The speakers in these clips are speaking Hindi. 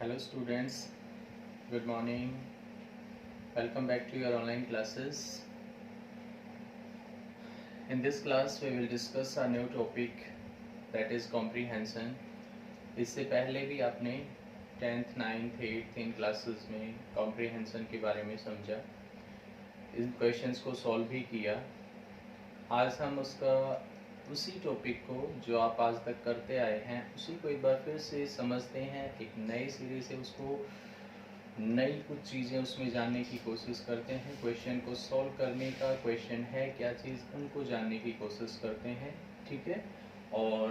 Hello students, good morning. Welcome back to your online classes. In this class we will discuss a new topic that is comprehension. इससे पहले भी आपने 10th, 9th, 8th इन क्लासेस में comprehension के बारे में समझा, इन क्वेश्चंस को सॉल्व भी किया। आज हम उसका उसी टॉपिक को जो आप आज तक करते आए हैं उसी को एक बार फिर से समझते हैं, एक नए सिरे से उसको नई कुछ चीज़ें उसमें जानने की कोशिश करते हैं। क्वेश्चन को सॉल्व करने का, क्वेश्चन है क्या चीज़, उनको जानने की कोशिश करते हैं, ठीक है। और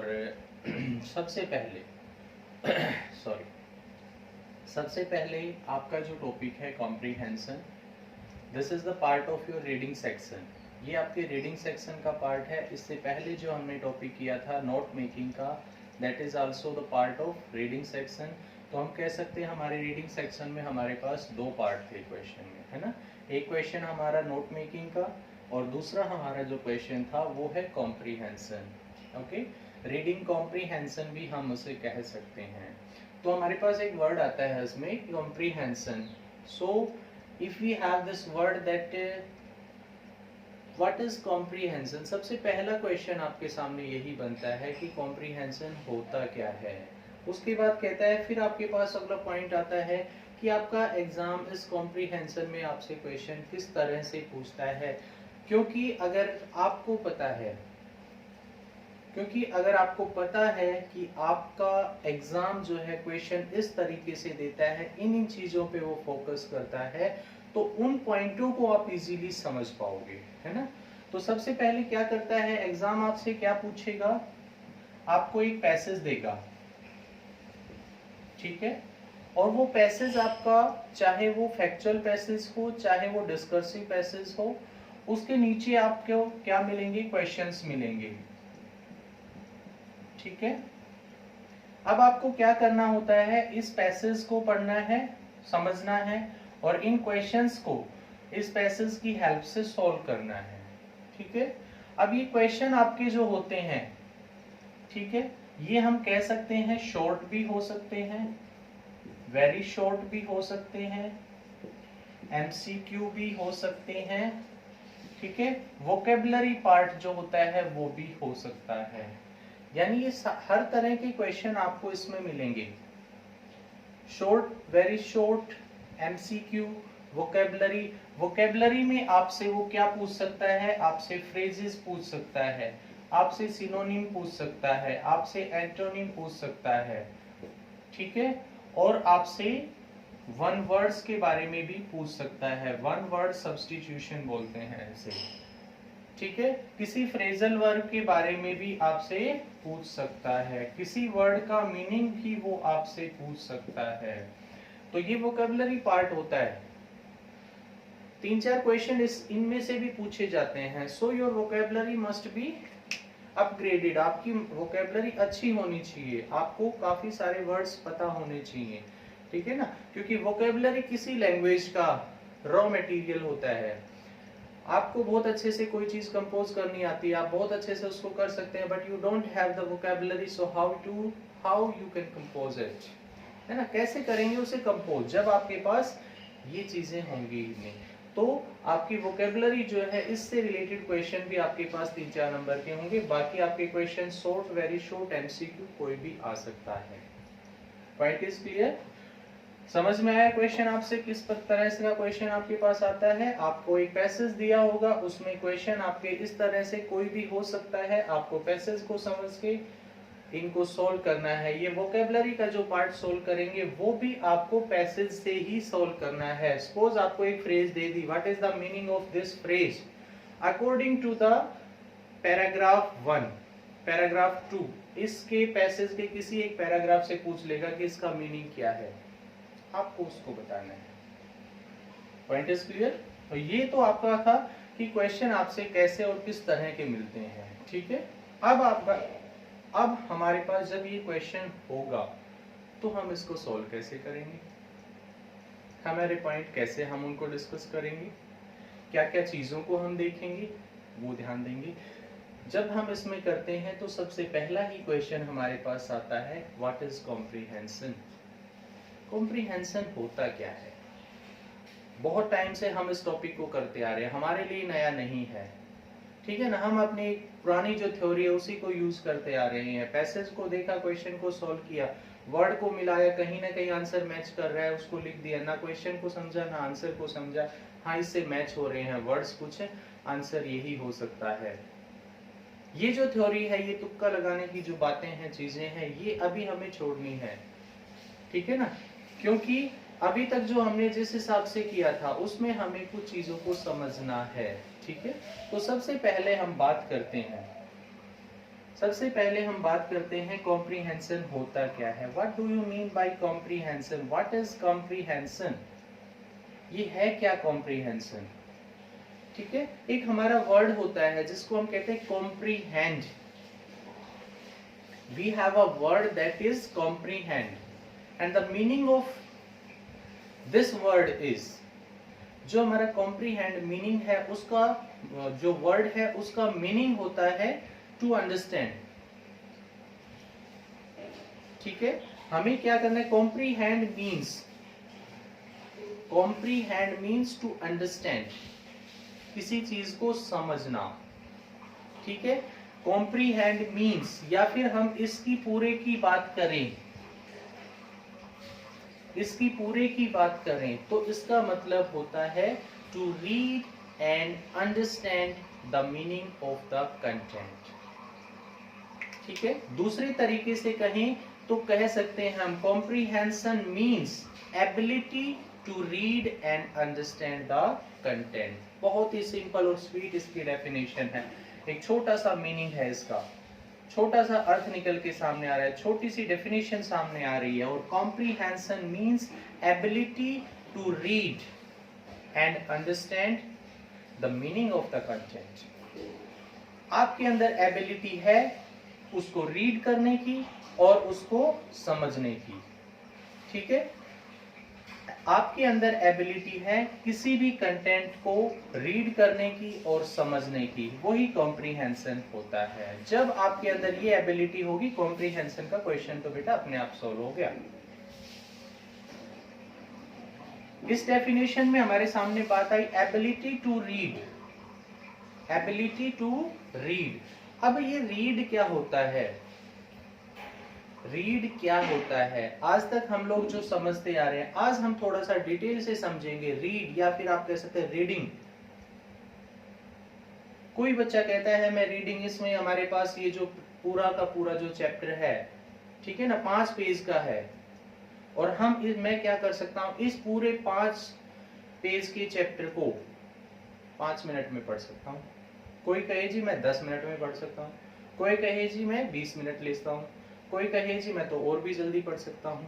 सबसे पहले आपका जो टॉपिक है comprehension, this is the part of your reading section. ये आपके रीडिंग सेक्शन का पार्ट है। इससे पहले जो हमने टॉपिक किया था नोट मेकिंग का, that is also the part of reading section. तो हम कह सकते हैं हमारे रीडिंग सेक्शन में हमारे पास दो पार्ट थे क्वेश्चन में, है ना। एक क्वेश्चन हमारा नोट मेकिंग का और दूसरा हमारा जो क्वेश्चन था वो है कॉम्प्रीहेंशन। ओके, रीडिंग कॉम्प्रीहेंशन भी हम उसे कह सकते हैं। तो हमारे पास एक वर्ड आता है इसमें comprehension. So if we have this word that what is comprehension, सबसे पहला क्वेश्चन आपके सामने यही बनता है कि कॉम्प्रीहेंशन होता क्या है। उसके बाद कहता है, फिर आपके पास अगला पॉइंट आता है कि आपका एग्जाम इस कॉम्प्रीहेंशन में आपसे क्वेश्चन किस तरह से पूछता है। क्योंकि अगर आपको पता है कि आपका एग्जाम जो है क्वेश्चन इस तरीके से देता है, इन चीजों पे वो फोकस करता है, तो उन पॉइंटों को आप इजीली समझ पाओगे, है ना। तो सबसे पहले क्या करता है एग्जाम, आपसे क्या पूछेगा, आपको एक पैसेज देगा, ठीक है। और वो पैसेज आपका चाहे वो फैक्चुअल पैसेज हो चाहे वो डिस्कर्सिव पैसेज हो, उसके नीचे आपको क्या मिलेंगे, क्वेश्चंस मिलेंगे, ठीक है। अब आपको क्या करना होता है, इस पैसेज को पढ़ना है, समझना है और इन क्वेश्चंस को इस पैसेज की हेल्प से सॉल्व करना है, ठीक है। अब ये क्वेश्चन आपके जो होते हैं, ठीक है, ये हम कह सकते हैं शॉर्ट भी हो सकते हैं, वेरी शॉर्ट भी हो सकते हैं, एमसीक्यू भी हो सकते हैं, ठीक है। वोकेबलरी पार्ट जो होता है वो भी हो सकता है। यानी ये हर तरह के क्वेश्चन आपको इसमें मिलेंगे, short, very short, MCQ, vocabulary. Vocabulary में आपसे वो क्या पूछ सकता है, आपसे फ्रेजेस पूछ सकता है, आपसे सिनोनिम पूछ सकता है, आपसे एंटोनिम पूछ सकता है, ठीक है। और आपसे वन वर्ड्स के बारे में भी पूछ सकता है, वन वर्ड सब्स्टिट्यूशन बोलते हैं इसे, ठीक है। किसी फ्रेजल वर्ब के बारे में भी आपसे पूछ सकता है, किसी वर्ड का मीनिंग भी वो आपसे पूछ सकता है। तो ये वोकैबुलरी पार्ट होता है। 3-4 क्वेश्चन इनमें से भी पूछे जाते हैं। So your vocabulary must be upgraded. आपकी वोकैबुलरी अच्छी होनी चाहिए, आपको काफी सारे वर्ड्स पता होने चाहिए, ठीक है ना। क्योंकि वोकैबुलरी किसी लैंग्वेज का रॉ मटेरियल होता है। आपको बहुत अच्छे से कोई चीज कंपोज करनी आती है, आप बहुत अच्छे से उसको कर सकते हैं, but you don't have the vocabulary, so how you can compose it, है ना। कैसे करेंगे उसे कंपोज, जब आपके पास ये चीजें होंगी नहीं। तो आपकी वोकैबुलरी जो है, इससे रिलेटेड क्वेश्चन भी आपके पास 3-4 नंबर के होंगे। बाकी आपके question short, very short, MCQ कोई भी आ सकता है। पॉइंट इज क्लियर, समझ में आया। क्वेश्चन आपसे किस तरह से का क्वेश्चन आपके पास आता है, आपको एक पैसेज दिया होगा, उसमें क्वेश्चन आपके इस तरह से कोई भी हो सकता है। आपको पैसेज को समझ के इनको सोल्व करना है। ये वोकैबुलरी का जो पार्ट सोल्व करेंगे वो भी आपको पैसेज से ही सोल्व करना है। सपोज आपको एक फ्रेज दे दी, what is the meaning of this phrase according to the paragraph 1, paragraph 2, इसके पैसेज के किसी एक पैराग्राफ से पूछ लेगा कि इसका मीनिंग क्या है, आपको उसको बताना है। Point is clear. तो ये तो आपका था कि क्वेश्चन आपसे कैसे और किस तरह के मिलते हैं, ठीक है। अब हमारे पास जब ये क्वेश्चन होगा तो हम इसको सॉल्व कैसे करेंगे, हमारे पॉइंट कैसे हम उनको डिस्कस करेंगे, क्या क्या चीजों को हम देखेंगे वो ध्यान देंगे। जब हम इसमें करते हैं तो सबसे पहला ही क्वेश्चन हमारे पास आता है, व्हाट इज कॉम्प्रीहेंशन। कॉम्प्रिहेंशन होता क्या है? बहुत टाइम से हम इस टॉपिक को करते आ रहे हैं, हमारे लिए नया नहीं है, ठीक है ना। हम अपनी पुरानी जो थ्योरी है उसी को यूज करते आ रहे हैं। पैसेज को देखा, क्वेश्चन को सॉल्व किया, वर्ड को मिलाया, कहीं ना कहीं आंसर मैच कर रहा है, उसको लिख दिया, ना क्वेश्चन को समझा ना आंसर को समझा, हाँ इससे मैच हो रहे हैं वर्ड्स, कुछ आंसर यही हो सकता है। ये जो थ्योरी है, ये तुक्का लगाने की जो बातें हैं, चीजें हैं, ये अभी हमें छोड़नी है, ठीक है ना। क्योंकि अभी तक जो हमने जिस हिसाब से किया था उसमें हमें कुछ चीजों को समझना है, ठीक है। तो सबसे पहले हम बात करते हैं कॉम्प्रिहेंशन होता क्या है। What do you mean by comprehension? What is comprehension? ये है क्या कॉम्प्रिहेंशन? ठीक है, एक हमारा वर्ड होता है जिसको हम कहते हैं comprehend. We have a word that is comprehend and the meaning of this word is, जो हमारा कॉम्प्रिहेंड मीनिंग है उसका, जो वर्ड है उसका मीनिंग होता है टू अंडरस्टैंड, ठीक है। हमें क्या करना है? कॉम्प्रिहेंड मीन्स टू अंडरस्टैंड, किसी चीज को समझना, ठीक है। कॉम्प्रिहेंड मीन्स, या फिर हम इसकी पूरे की बात करें, तो इसका मतलब होता है to read and understand the meaning of the content, ठीक है। दूसरे तरीके से कहें तो कह सकते हैं हम comprehension means ability to read and understand the content. बहुत ही सिंपल और स्वीट इसकी डेफिनेशन है। एक छोटा सा मीनिंग है इसका, छोटा सा अर्थ निकल के सामने आ रहा है, छोटी सी डेफिनेशन सामने आ रही है। और comprehension means ability to read and understand the meaning of the content. आपके अंदर एबिलिटी है उसको रीड करने की और उसको समझने की, ठीक है। आपके अंदर एबिलिटी है किसी भी कंटेंट को रीड करने की और समझने की, वही कॉम्प्रिहेंशन होता है। जब आपके अंदर ये एबिलिटी होगी, कॉम्प्रिहेंशन का क्वेश्चन तो बेटा अपने आप सॉल्व हो गया। इस डेफिनेशन में हमारे सामने बात आई एबिलिटी टू रीड। अब ये रीड क्या होता है? आज तक हम लोग जो समझते आ रहे हैं, आज हम थोड़ा सा डिटेल से समझेंगे रीड, या फिर आप कह सकते हैं रीडिंग। कोई बच्चा कहता है मैं रीडिंग, इसमें हमारे पास ये जो पूरा का पूरा जो चैप्टर है, ठीक है ना, 5 पेज का है, और मैं क्या कर सकता हूं, इस पूरे 5 पेज के चैप्टर को 5 मिनट में पढ़ सकता हूं। कोई कहे जी मैं 10 मिनट में पढ़ सकता हूं, कोई कहे जी मैं 20 मिनट लेता हूं, कोई कहे जी मैं तो और भी जल्दी पढ़ सकता हूं।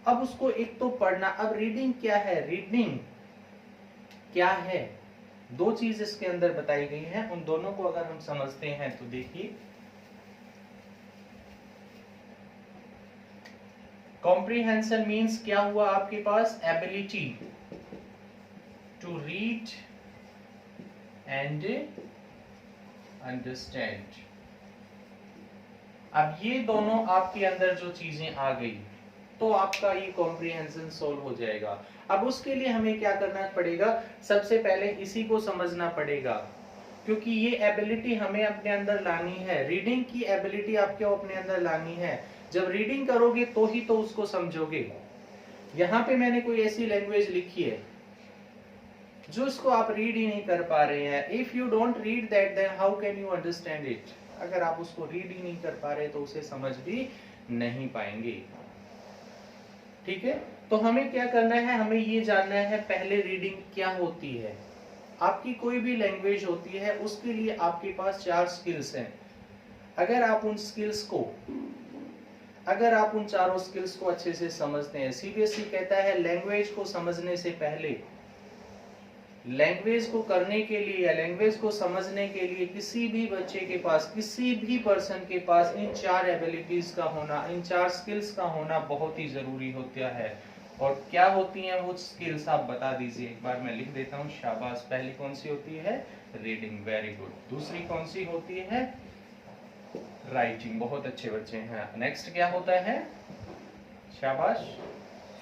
अब उसको एक तो पढ़ना, अब रीडिंग क्या है? 2 चीज इसके अंदर बताई गई हैं, उन दोनों को अगर हम समझते हैं तो देखिए, कॉम्प्रिहेंशन मीन्स क्या हुआ आपके पास? Ability to read and understand. अब ये दोनों आपके अंदर जो चीजें आ गई तो आपका ये कॉम्प्रिहेंशन सॉल्व हो जाएगा। अब उसके लिए हमें क्या करना पड़ेगा? सबसे पहले इसी को समझना पड़ेगा, क्योंकि ये एबिलिटी हमें अपने अंदर लानी है। रीडिंग की एबिलिटी आपको अपने अंदर लानी है। जब रीडिंग करोगे तो ही तो उसको समझोगे। यहाँ पे मैंने कोई ऐसी लैंग्वेज लिखी है जो इसको आप रीड ही नहीं कर पा रहे हैं। If you don't read that, then how can you understand it? अगर आप उसको रीड ही नहीं कर पा रहे तो उसे समझ भी नहीं पाएंगे, ठीक है। तो हमें क्या करना है? हमें ये जानना है पहले रीडिंग क्या होती है। आपकी कोई भी लैंग्वेज होती है, उसके लिए आपके पास 4 स्किल्स हैं। अगर आप उन चारों स्किल्स को अच्छे से समझते हैं, सीबीएसई कहता है लैंग्वेज को समझने से पहले, लैंग्वेज को करने के लिए या लैंग्वेज को समझने के लिए किसी भी बच्चे के पास, किसी भी पर्सन के पास इन 4 एबिलिटीज का होना, इन 4 स्किल्स का होना बहुत ही जरूरी होता है। और क्या होती हैं वो स्किल्स, आप बता दीजिए। एक बार मैं लिख देता हूँ, शाबाश। पहली कौन सी होती है? Reading, very good. दूसरी कौन सी होती है? राइटिंग, बहुत अच्छे बच्चे हैं। नेक्स्ट क्या होता है? शाबाश।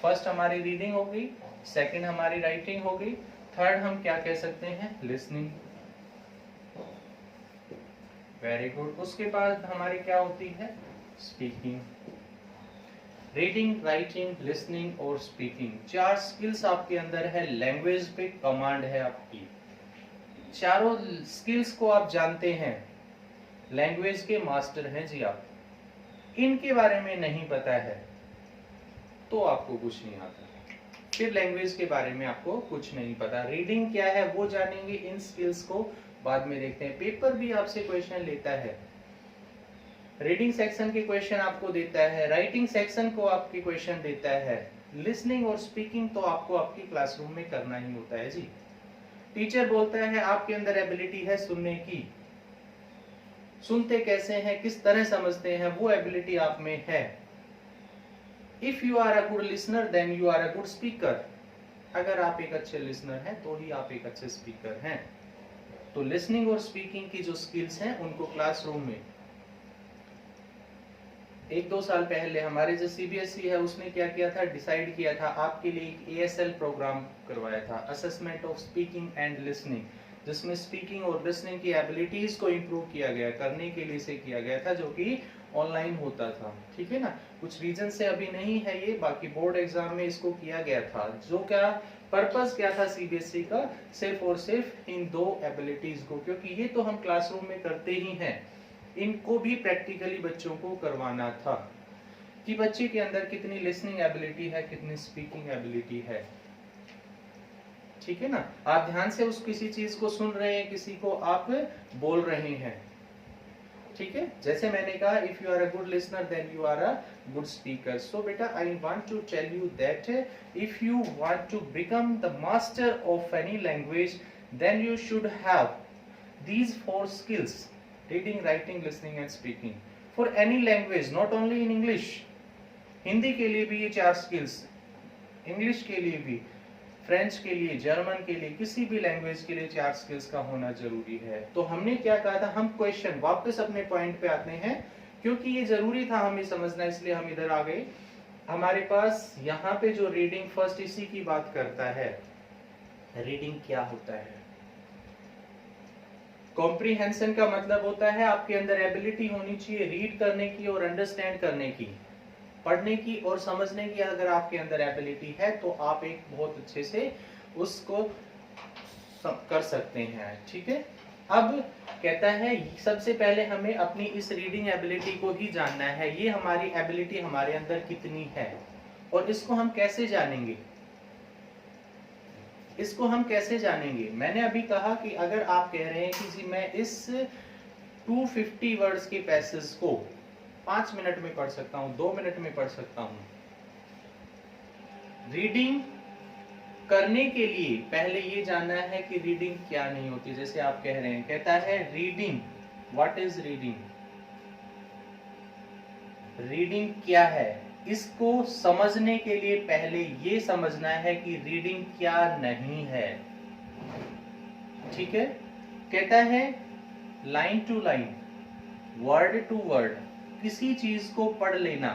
फर्स्ट हमारी रीडिंग हो गई, सेकंड हमारी राइटिंग हो गई, थर्ड हम क्या कह सकते हैं, लिसनिंग। Very good. उसके बाद हमारी क्या होती है, स्पीकिंग। रीडिंग, राइटिंग, लिसनिंग और स्पीकिंग, चार स्किल्स आपके अंदर है। लैंग्वेज पे कमांड है आपकी, चारों स्किल्स को आप जानते हैं, लैंग्वेज के मास्टर हैं जी आप। इनके बारे में नहीं पता है तो आपको कुछ नहीं आता, फिर लैंग्वेज के बारे में आपको कुछ नहीं पता। रीडिंग क्या है वो जानेंगे, इन स्किल्स को बाद में देखते हैं। पेपर भी आपसे क्वेश्चन लेता है, रीडिंग सेक्शन के क्वेश्चन आपको देता है, राइटिंग सेक्शन को आपके क्वेश्चन देता है, लिसनिंग और स्पीकिंग तो आपको आपकी क्लासरूम में करना ही होता है जी। टीचर बोलता है आपके अंदर एबिलिटी है सुनने की, सुनते कैसे हैं, किस तरह समझते हैं, वो एबिलिटी आप में है। If you are a good listener then you are a good speaker. अगर आप एक अच्छे लिसनर हैं तो ही आप एक अच्छे स्पीकर हैं। तो लिसनिंग और स्पीकिंग की जो स्किल्स हैं उनको क्लासरूम में, एक दो साल पहले हमारे जो सीबीएसई है उसने क्या किया था, डिसाइड किया था आपके लिए एक एएसएल प्रोग्राम करवाया था, assessment of speaking and listening, जिसमें स्पीकिंग और लिसनिंग की एबिलिटीज को इम्प्रूव किया गया, करने के लिए से किया गया था, जो कि ऑनलाइन होता था। ठीक है ना, कुछ रीजन से अभी नहीं है ये, बाकी बोर्ड एग्जाम में इसको किया गया था। जो क्या पर्पस क्या था सीबीएसई का, सिर्फ और सिर्फ इन दो एबिलिटीज को, क्योंकि ये तो हम क्लासरूम में करते ही हैं, इनको भी प्रैक्टिकली बच्चों को करवाना था कि बच्चे के अंदर कितनी लिसनिंग एबिलिटी है, कितनी स्पीकिंग एबिलिटी है। ठीक है ना, आप ध्यान से उस किसी चीज को सुन रहे हैं, किसी को आप बोल रहे हैं। ठीक है, जैसे मैंने कहा if you are a good listener then you are a good speaker. So बेटा I want to tell you that if you want to become the master of any language then you should have these four skills: reading, writing, listening and speaking for any language, not only in English। Hindi के लिए भी ये चार स्किल्स, इंग्लिश के लिए भी, फ्रेंच के लिए, जर्मन के लिए, किसी भी लैंग्वेज के लिए चार स्किल्स का होना जरूरी है। तो हमने क्या कहा था, हम क्वेश्चन वापस अपने पॉइंट पे आते हैं, क्योंकि ये जरूरी था हमें समझना, इसलिए हम इधर आ गए। हमारे पास यहाँ पे जो रीडिंग फर्स्ट इसी की बात करता है। रीडिंग क्या होता है, कॉम्प्रीहेंशन का मतलब होता है आपके अंदर एबिलिटी होनी चाहिए रीड करने की और अंडरस्टैंड करने की, पढ़ने की और समझने की। अगर आपके अंदर एबिलिटी है तो आप एक बहुत अच्छे से उसको कर सकते हैं। ठीक है, अब कहता है सबसे पहले हमें अपनी इस रीडिंग एबिलिटी को ही जानना है, ये हमारी एबिलिटी हमारे अंदर कितनी है, और इसको हम कैसे जानेंगे, इसको हम कैसे जानेंगे। मैंने अभी कहा कि अगर आप कह रहे हैं कि जी मैं इस 250 वर्ड्स के पैसेज को 5 मिनट में पढ़ सकता हूं, 2 मिनट में पढ़ सकता हूं, रीडिंग करने के लिए पहले ये जानना है कि रीडिंग क्या नहीं होती। जैसे आप कह रहे हैं, कहता है reading, what is reading, reading क्या है, इसको समझने के लिए पहले ये समझना है कि रीडिंग क्या नहीं है। ठीक है, कहता है line to line, word to word, किसी चीज को पढ़ लेना,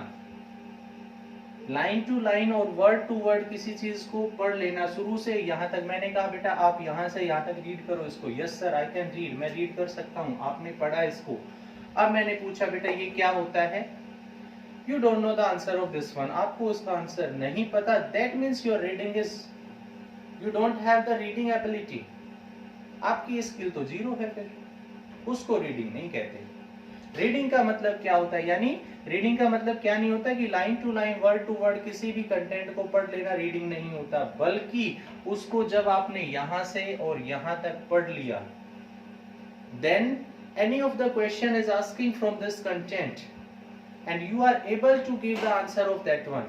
लाइन टू लाइन और वर्ड टू वर्ड किसी चीज को पढ़ लेना शुरू से यहां तक। मैंने कहा बेटा आप यहां से यहां तक रीड करो इसको, yes sir I can read, मैं रीड कर सकता हूं, आपने पढ़ा इसको। अब मैंने पूछा बेटा ये क्या होता है, you don't know the answer of this one, आपको उसका आंसर नहीं पता, that means your reading is, you don't have the reading ability, आपकी स्किल तो जीरो है, फिर उसको रीडिंग नहीं कहते। रीडिंग का मतलब क्या होता है, यानी रीडिंग का मतलब क्या नहीं होता कि line to line, word to word किसी भी कंटेंट को पढ़ लेना रीडिंग नहीं होता, बल्कि उसको जब आपने यहां से और यहां तक पढ़ लिया, then any of the question is asking from this content and you are able to give the answer of that one,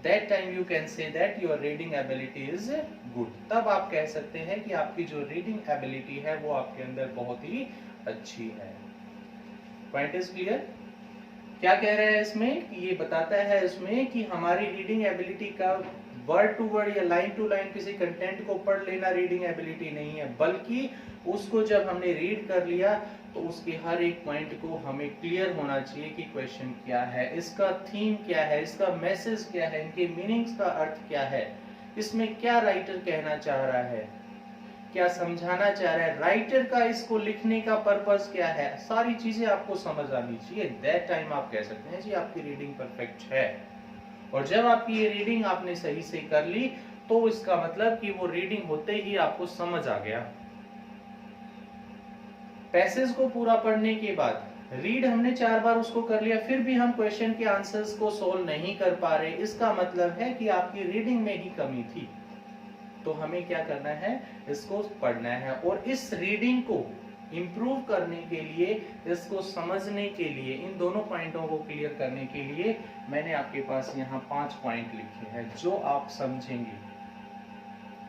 that time you can say that your reading ability is good। तब आप कह सकते हैं कि आपकी जो reading ability है वो आपके अंदर बहुत ही अच्छी है। Point is clear. क्या कह रहा है इसमें कि ये बताता है इसमें कि हमारी रीडिंग एबिलिटी का वर्ड टू वर्ड या लाइन टू लाइन किसी कंटेंट को पढ़ लेना रीडिंग एबिलिटी नहीं है, बल्कि उसको जब हमने रीड कर लिया तो उसके हर एक पॉइंट को हमें क्लियर होना चाहिए कि क्वेश्चन क्या है, इसका थीम क्या है, इसका मैसेज क्या है, इनके मीनिंग्स का अर्थ क्या है, इसमें क्या राइटर कहना चाह रहा है, क्या समझाना चाह रहा है, राइटर का इसको लिखने का पर्पस क्या है, सारी चीजें आपको समझ आनी चाहिए। दैट टाइम आप कह सकते हैं जी आपकी रीडिंग परफेक्ट है। और जब आपकी ये रीडिंग आपने सही से कर ली तो इसका मतलब कि वो रीडिंग होते ही आपको समझ आ गया। पैसेज को पूरा पढ़ने के बाद रीड हमने 4 बार उसको कर लिया, फिर भी हम क्वेश्चन के आंसर्स को सोल्व नहीं कर पा रहे, इसका मतलब है कि आपकी रीडिंग में ही कमी थी। तो हमें क्या करना है, इसको पढ़ना है और इस रीडिंग को इंप्रूव करने के लिए, इसको समझने के लिए, इन दोनों पॉइंटों को क्लियर करने के लिए मैंने आपके पास यहाँ 5 पॉइंट लिखे हैं जो आप समझेंगे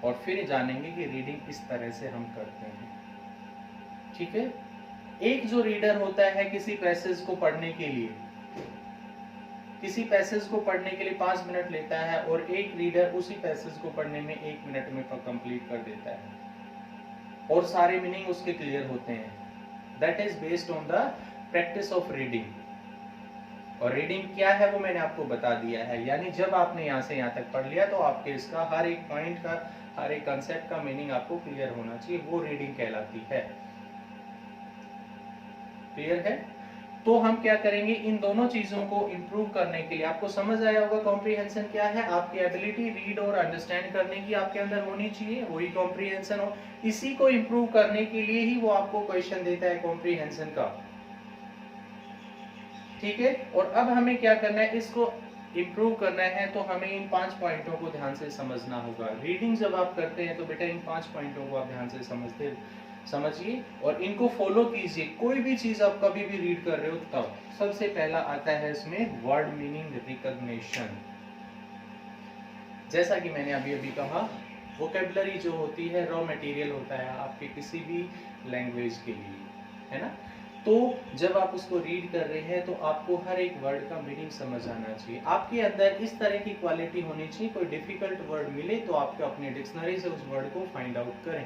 और फिर जानेंगे कि रीडिंग इस तरह से हम करते हैं। ठीक है, एक जो रीडर होता है किसी पैसेज को पढ़ने के लिए, किसी पैसेज को पढ़ने के लिए 5 मिनट लेता है और एक रीडर उसी पैसेज को पढ़ने में 1 मिनट में कंप्लीट कर देता है और सारे मीनिंग उसके क्लियर होते हैं। That is based on the practice of reading. और रीडिंग क्या है वो मैंने आपको बता दिया है, यानी जब आपने यहाँ से यहाँ तक पढ़ लिया तो आपके इसका हर एक पॉइंट का, हर एक कंसेप्ट का मीनिंग आपको क्लियर होना चाहिए, वो रीडिंग कहलाती है। क्लियर है? तो हम क्या करेंगे, इन दोनों चीजों को इंप्रूव करने के लिए, आपको समझ आया होगा कॉम्प्रिहेंशन क्या है, आपकी एबिलिटी रीड और अंडरस्टैंड करने की आपके अंदर होनी चाहिए, वही कॉम्प्रिहेंशन हो। इसी को इंप्रूव करने के लिए ही वो आपको क्वेश्चन देता है कॉम्प्रिहेंशन का। ठीक है, और अब हमें क्या करना है, इसको इंप्रूव करना है तो हमें इन 5 पॉइंटों को ध्यान से समझना होगा। रीडिंग जब आप करते हैं तो बेटा इन 5 पॉइंटों को आप ध्यान से समझिए और इनको फॉलो कीजिए। कोई भी चीज आप कभी भी रीड कर रहे हो तब सबसे पहला आता है इसमें वर्ड मीनिंग रिकॉग्निशन। जैसा कि मैंने अभी अभी कहा, वोकैबुलरी जो होती है रॉ मटेरियल होता है आपके किसी भी लैंग्वेज के लिए, है ना। तो जब आप उसको रीड कर रहे हैं तो आपको हर एक वर्ड का मीनिंग समझ आना चाहिए। आपके अंदर इस तरह की क्वालिटी होनी चाहिए, कोई डिफिकल्ट वर्ड मिले तो आपको अपनी डिक्शनरी से उस वर्ड को फाइंड आउट करें।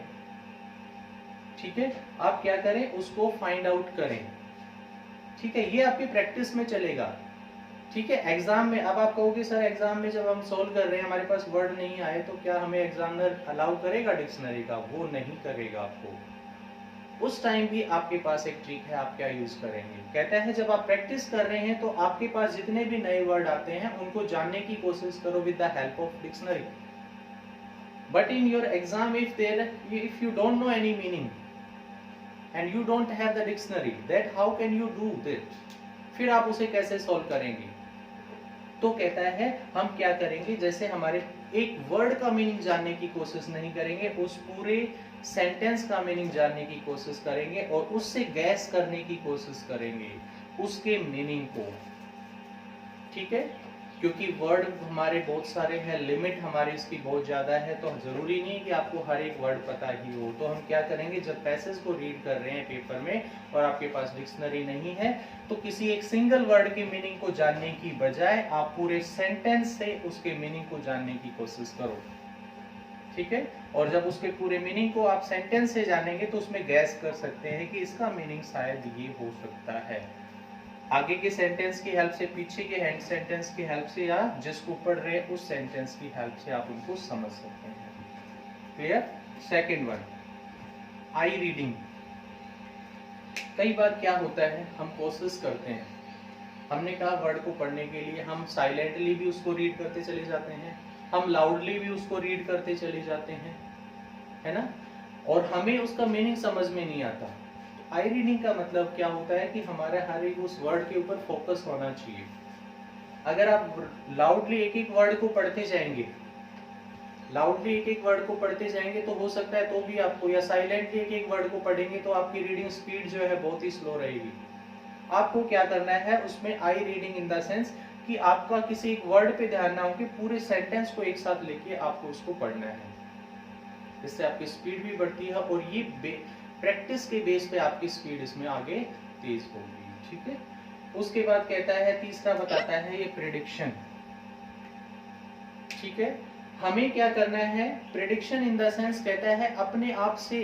ठीक है, आप क्या करें, उसको फाइंड आउट करें। ठीक है, ये आपकी प्रैक्टिस में चलेगा। ठीक है, एग्जाम में अब आप कहोगे सर एग्जाम में जब हम सोल्व कर रहे हैं हमारे पास वर्ड नहीं आए तो क्या हमें एग्जामिनर अलाउ करेगा डिक्शनरी का? वो नहीं करेगा आपको। उस टाइम भी आपके पास एक ट्रिक है, आप क्या यूज करेंगे, कहता है जब आप प्रैक्टिस कर रहे हैं तो आपके पास जितने भी नए वर्ड आते हैं उनको जानने की कोशिश करो with the help of dictionary. But in your exam if you don't know any meaning and you don't have the dictionary, that how can you do that? फिर आप उसे कैसे सॉल्व करेंगे? तो कहता है हम क्या करेंगे, जैसे हमारे एक वर्ड का मीनिंग जानने की कोशिश नहीं करेंगे, उस पूरे सेंटेंस का मीनिंग जानने की कोशिश करेंगे और उससे गैस करने की कोशिश करेंगे उसके मीनिंग को। ठीक है, क्योंकि वर्ड हमारे बहुत सारे हैं, लिमिट हमारी इसकी बहुत ज्यादा है, तो जरूरी नहीं कि आपको हर एक वर्ड पता ही हो। तो हम क्या करेंगे, जब पैसेज को रीड कर रहे हैं पेपर में और आपके पास डिक्शनरी नहीं है तो किसी एक सिंगल वर्ड के मीनिंग को जानने की बजाय आप पूरे सेंटेंस से उसके मीनिंग को जानने की कोशिश करो। ठीक है, और जब उसके पूरे मीनिंग को आप सेंटेंस से जानेंगे तो उसमें गैस कर सकते हैं कि इसका मीनिंग शायद ये हो सकता है। आगे के सेंटेंस की हेल्प से, पीछे के हैंड सेंटेंस की हेल्प से, या जिसको पढ़ रहे हैं उस सेंटेंस की हेल्प से आप उनको समझ सकते हैं। Clear? Second one, I reading. कई बार क्या होता है, हम कोशिश करते हैं, हमने कहा वर्ड को पढ़ने के लिए हम साइलेंटली भी उसको रीड करते चले जाते हैं, हम लाउडली भी उसको रीड करते चले जाते हैं, है ना, और हमें उसका मीनिंग समझ में नहीं आता। आई रीडिंग का मतलब क्या होता है कि हमारे हर एक उस वर्ड के ऊपर फोकस होना चाहिए। अगर आप लाउडली एक एक वर्ड को पढ़ते जाएंगे, लाउडली एक एक वर्ड को पढ़ते जाएंगे तो हो सकता है तो भी आपको, या साइलेंटली एक एक वर्ड को पढ़ेंगे तो आपकी रीडिंग स्पीड जो है बहुत ही स्लो रहेगी। आपको क्या करना है उसमें, I reading in the sense कि आपका किसी एक वर्ड पे ध्यान ना हो कि पूरे सेंटेंस को एक साथ लेके आपको उसको पढ़ना है। इससे आपकी स्पीड भी बढ़ती है और ये प्रैक्टिस के बेस पे आपकी स्पीड इसमें आगे तेज होगी। ठीक है, उसके बाद कहता है, तीसरा बताता है ये प्रेडिक्शन। ठीक है, हमें क्या करना है, प्रेडिक्शन इन द सेंस कहता है अपने आप से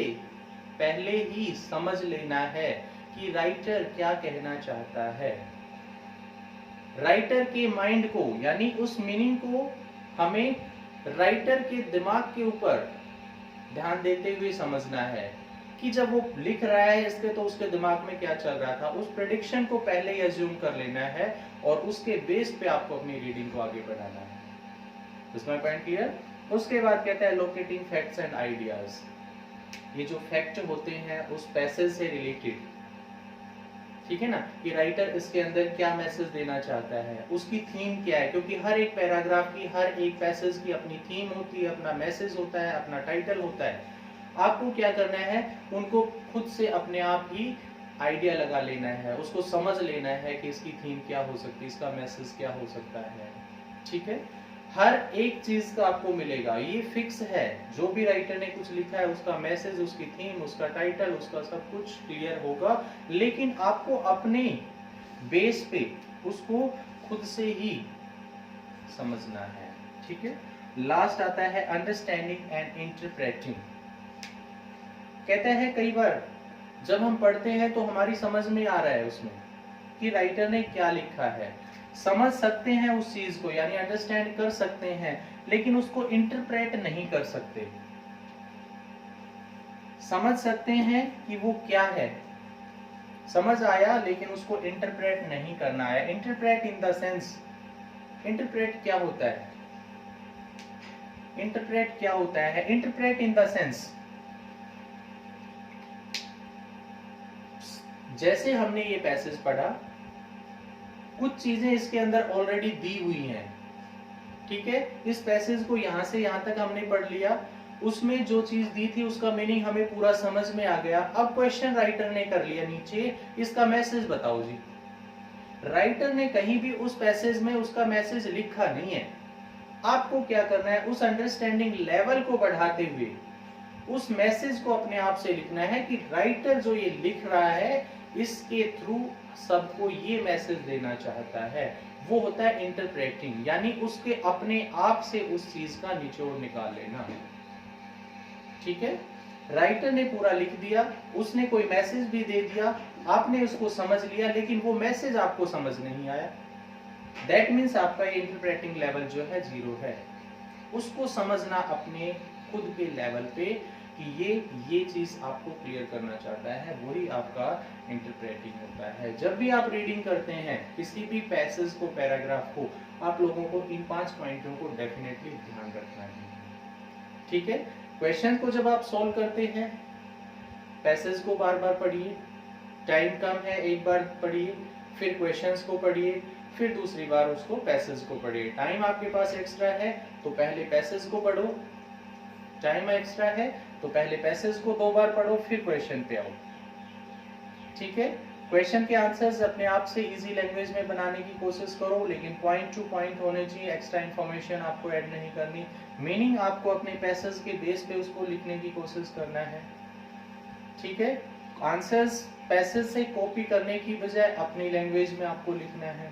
पहले ही समझ लेना है कि राइटर क्या कहना चाहता है। राइटर के माइंड को यानी उस मीनिंग को हमें राइटर के दिमाग के ऊपर ध्यान देते हुए समझना है कि जब वो लिख रहा है इसके तो उसके दिमाग में क्या चल रहा था। उस प्रेडिक्शन को पहले ही अज्यूम कर लेना है और उसके बेस पे आपको अपनी रीडिंग को आगे बढ़ाना है। इसमें पॉइंट क्लियर। उसके बाद कहता है लोकेटिंग फैक्ट्स एंड आइडियाज। ये जो फैक्ट होते हैं उस पैसेज से रिलेटेड, ठीक है ना, कि राइटर इसके अंदर क्या मैसेज देना चाहता है, उसकी थीम क्या है, क्योंकि हर एक पैराग्राफ की, हर एक पैसेज की अपनी थीम होती है, अपना मैसेज होता है, अपना टाइटल होता है। आपको क्या करना है, उनको खुद से अपने आप ही आइडिया लगा लेना है, उसको समझ लेना है कि इसकी थीम क्या हो सकती है, इसका मैसेज क्या हो सकता है। ठीक है, हर एक चीज का आपको मिलेगा, ये फिक्स है। जो भी राइटर ने कुछ लिखा है उसका मैसेज, उसकी थीम, उसका टाइटल, उसका सब कुछ क्लियर होगा, लेकिन आपको अपने बेस पे उसको खुद से ही समझना है। ठीक है, लास्ट आता है अंडरस्टैंडिंग एंड इंटरप्रेटिंग। कहता है कई बार जब हम पढ़ते हैं तो हमारी समझ में आ रहा है उसमें कि राइटर ने क्या लिखा है, समझ सकते हैं उस चीज को, यानी अंडरस्टैंड कर सकते हैं, लेकिन उसको इंटरप्रेट नहीं कर सकते। समझ सकते हैं कि वो क्या है, समझ आया, लेकिन उसको इंटरप्रेट नहीं करना है। Interpret in the sense, interpret क्या होता है, इंटरप्रेट क्या होता है, इंटरप्रेट इन द सेंस, जैसे हमने ये पैसेज पढ़ा, कुछ चीजें इसके अंदर ऑलरेडी दी हुई हैं। ठीक है, इस पैसेज को यहां से यहां तक हमने पढ़ लिया, उसमें जो चीज दी थी उसका मीनिंग हमें पूरा समझ में आ गया। अब क्वेश्चन राइटर ने कर लिया नीचे, इसका मैसेज बताओ जी। राइटर ने कहीं भी उस पैसेज में उसका मैसेज लिखा नहीं है। आपको क्या करना है, उस अंडरस्टैंडिंग लेवल को बढ़ाते हुए उस मैसेज को अपने आप से लिखना है कि राइटर जो ये लिख रहा है इसके थ्रू सबको ये मैसेज देना चाहता है। वो होता है इंटरप्रेटिंग, यानी उसके अपने आप से उस चीज का निचोड़ निकाल लेना। ठीक है, राइटर ने पूरा लिख दिया, उसने कोई मैसेज भी दे दिया, आपने उसको समझ लिया, लेकिन वो मैसेज आपको समझ नहीं आया। दैट मीन्स आपका ये इंटरप्रेटिंग लेवल जो है 0 है। उसको समझना अपने खुद के लेवल पे कि ये चीज आपको क्लियर करना चाहता है, वही आपका इंटरप्रेटिंग होता है। जब भी आप रीडिंग करते हैं किसी भी पैसेज को, पैराग्राफ को, आप लोगों को इन 5 पॉइंटों को डेफिनेटली ध्यान रखना है। ठीक है, क्वेश्चन को जब आप सॉल्व करते हैं, पैसेज को बार बार पढ़िए, टाइम कम है एक बार पढ़िए, फिर क्वेश्चंस को पढ़िए, फिर दूसरी बार उसको पैसेज को पढ़िए। टाइम आपके पास एक्स्ट्रा है तो पहले पैसेज को पढ़ो, टाइम एक्स्ट्रा है तो पहले पैसेज को 2 बार पढ़ो, फिर क्वेश्चन पे आओ। ठीक है, क्वेश्चन के आंसर्स अपने आप से इजी लैंग्वेज में बनाने की कोशिश करो, लेकिन पॉइंट टू पॉइंट होने चाहिए, एक्स्ट्रा इंफॉर्मेशन आपको ऐड नहीं करनी। मीनिंग आपको अपने पैसेज के बेस पे उसको लिखने की कोशिश करना है। ठीक है, आंसर्स पैसेज से कॉपी करने की बजाय अपनी लैंग्वेज में आपको लिखना है।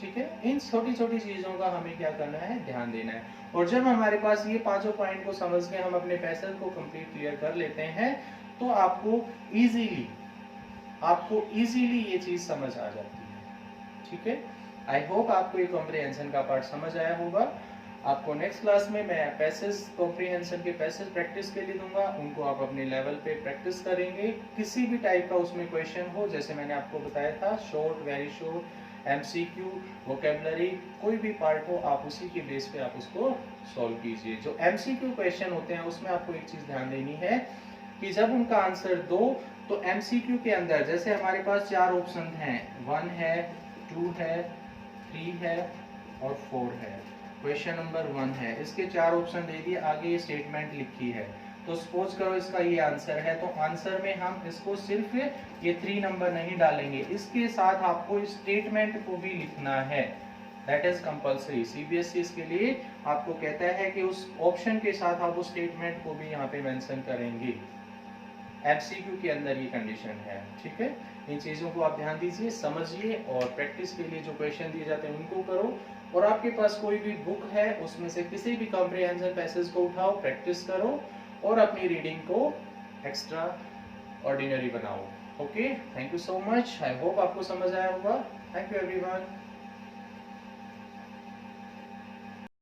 ठीक है, इन छोटी छोटी चीजों का हमें क्या करना है, ध्यान देना है। और जब हमारे पास ये 5 पॉइंट को समझ के हम अपने पैसेज को कंप्लीट क्लियर कर लेते हैं तो आपको इजीली ये चीज समझ आ जाती है। ठीक है, आई होप आपको ये कॉम्प्रिहेंशन का पार्ट समझ आया होगा। आपको नेक्स्ट क्लास में मैं पैसेज कॉम्प्रिहेंशन के पैसेज प्रैक्टिस के लिए दूंगा, उनको आप अपने लेवल पे प्रैक्टिस करेंगे। किसी भी टाइप का उसमें क्वेश्चन हो, जैसे मैंने आपको बताया था, short, very short, MCQ, vocabulary, कोई भी पार्ट हो, आप उसी के बेस पे आप उसको सॉल्व कीजिए। जो MCQ क्वेश्चन होते हैं उसमें आपको एक चीज ध्यान देनी है कि जब उनका आंसर दो तो MCQ के अंदर जैसे हमारे पास 4 ऑप्शन हैं, 1 है, 2 है, 3 है और 4 है। क्वेश्चन नंबर 1 है, इसके 4 ऑप्शन दे दिए, आगे ये स्टेटमेंट लिखी है, तो सपोज करो इसका ये आंसर है, तो आंसर में हम इसको सिर्फ ये 3 नंबर नहीं डालेंगे, इसके साथ आपको स्टेटमेंट को भी लिखना है। That is compulsory. CBSE इसके लिए आपको कहता है कि उस ऑप्शन के साथ आप उस स्टेटमेंट को भी यहाँ पे मेंशन करेंगे। MCQ के अंदर ये कंडीशन है। ठीक है, इन चीजों को आप ध्यान दीजिए, समझिए और प्रैक्टिस के लिए जो क्वेश्चन दिए जाते हैं उनको करो। और आपके पास कोई भी बुक है उसमें से किसी भी कॉम्प्रिहेंशन पैसेज को उठाओ, प्रैक्टिस करो और अपनी रीडिंग को एक्स्ट्रा ऑर्डिनरी बनाओ। Okay, thank you so much. I hope आपको समझ आया होगा। Thank you everyone.